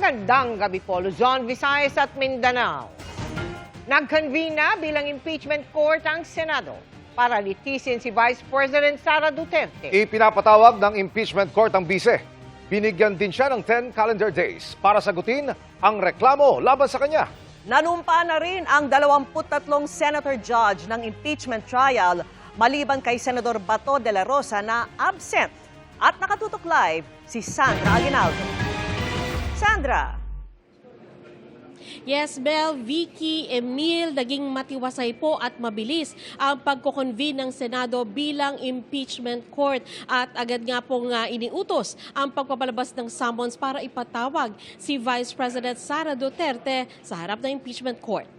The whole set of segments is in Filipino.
Magandang gabi po, Luzon, Visayas at Mindanao. Nag-convene na bilang impeachment court ang Senado para litisin si Vice President Sara Duterte. Ipinapatawag ng impeachment court ang bise. Binigyan din siya ng 10 calendar days para sagutin ang reklamo laban sa kanya. Nanumpa na rin ang 23 senator judge ng impeachment trial maliban kay Senador Bato de la Rosa na absent. At nakatutok live si Sandra Aguinaldo. Sandra. Yes, Bel, Vicky, Emil, naging matiwasay po at mabilis ang pagko-convene ng Senado bilang impeachment court. At agad nga pong iniutos ang pagpapalabas ng summons para ipatawag si Vice President Sara Duterte sa harap ng impeachment court.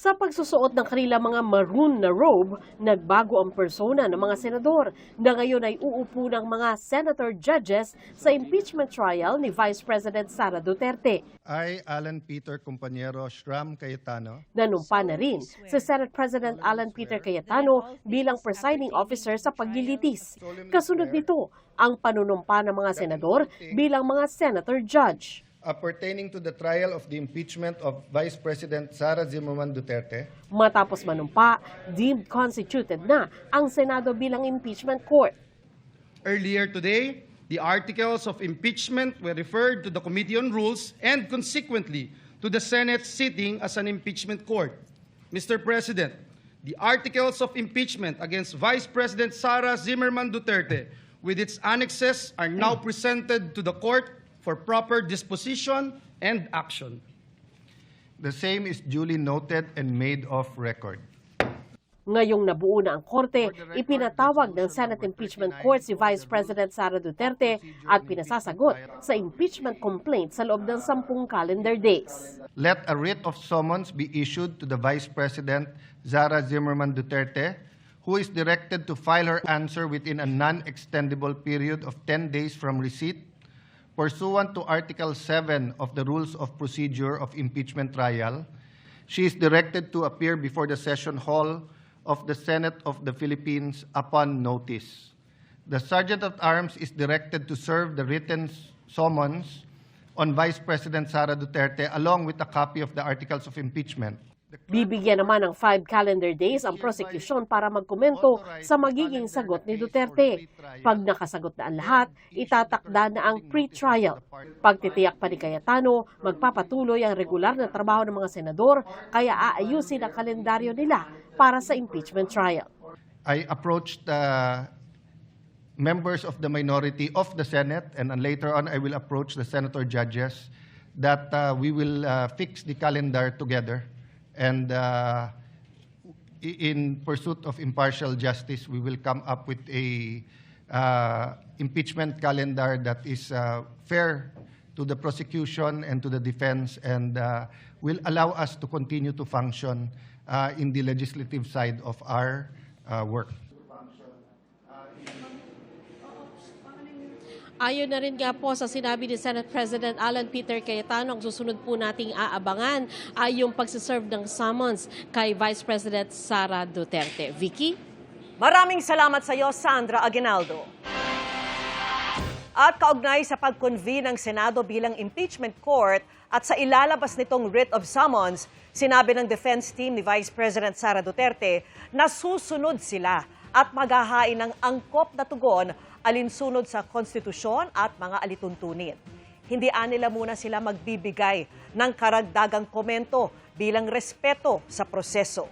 Sa pagsusuot ng kanilang mga maroon na robe, nagbago ang persona ng mga senador na ngayon ay uupo ng mga senator judges sa impeachment trial ni Vice President Sara Duterte. I, Alan Peter Compañero Shram Cayetano. Nanumpa na rin si Senate President Alan Peter Cayetano bilang presiding officer sa paglilitis. Kasunod nito ang panunumpa ng mga senador bilang mga senator judge. Pertaining to the trial of the impeachment of Vice President Sara Zimmerman Duterte. Matapos manumpa, deemed constituted na ang Senado bilang impeachment court. Earlier today, the articles of impeachment were referred to the Committee on Rules and consequently to the Senate sitting as an impeachment court. Mr. President, the articles of impeachment against Vice President Sara Zimmerman Duterte with its annexes are now presented to the court for proper disposition and action. The same is duly noted and made of record. Ngayong nabuo na ang korte, ipinatawag ng Senate Impeachment Court si Vice President Sara Duterte at pinasasagot sa impeachment complaint sa loob ng 10 calendar days. Let a writ of summons be issued to the Vice President Sara Zimmerman Duterte, who is directed to file her answer within a non-extendable period of 10 days from receipt. Pursuant to Article 7 of the Rules of Procedure of Impeachment Trial, she is directed to appear before the session hall of the Senate of the Philippines upon notice. The Sergeant-at-Arms is directed to serve the written summons on Vice President Sara Duterte along with a copy of the Articles of Impeachment. Bibigyan naman ng 5 calendar days ang prosecution para magkomento sa magiging sagot ni Duterte. Pag nakasagot na ang lahat, itatakda na ang pre-trial. Pagtitiyak pa ni Cayetano, magpapatuloy ang regular na trabaho ng mga senador, kaya aayusin ang kalendaryo nila para sa impeachment trial. I approached members of the minority of the Senate, and later on I will approach the senator judges that we will fix the calendar together. And in pursuit of impartial justice, we will come up with a impeachment calendar that is fair to the prosecution and to the defense, and will allow us to continue to function in the legislative side of our work. Ayon na rin nga po sa sinabi ni Senate President Alan Peter Cayetano, ang susunod po nating aabangan ay yung pagsiserve ng summons kay Vice President Sara Duterte. Vicky? Maraming salamat sa iyo, Sandra Aguinaldo. At kaugnay sa pag-convene ng Senado bilang impeachment court at sa ilalabas nitong writ of summons, sinabi ng defense team ni Vice President Sara Duterte na susunod sila at maghahain ng angkop na tugon alinsunod sa konstitusyon at mga alituntunin. Hindi nila muna sila magbibigay ng karagdagang komento bilang respeto sa proseso.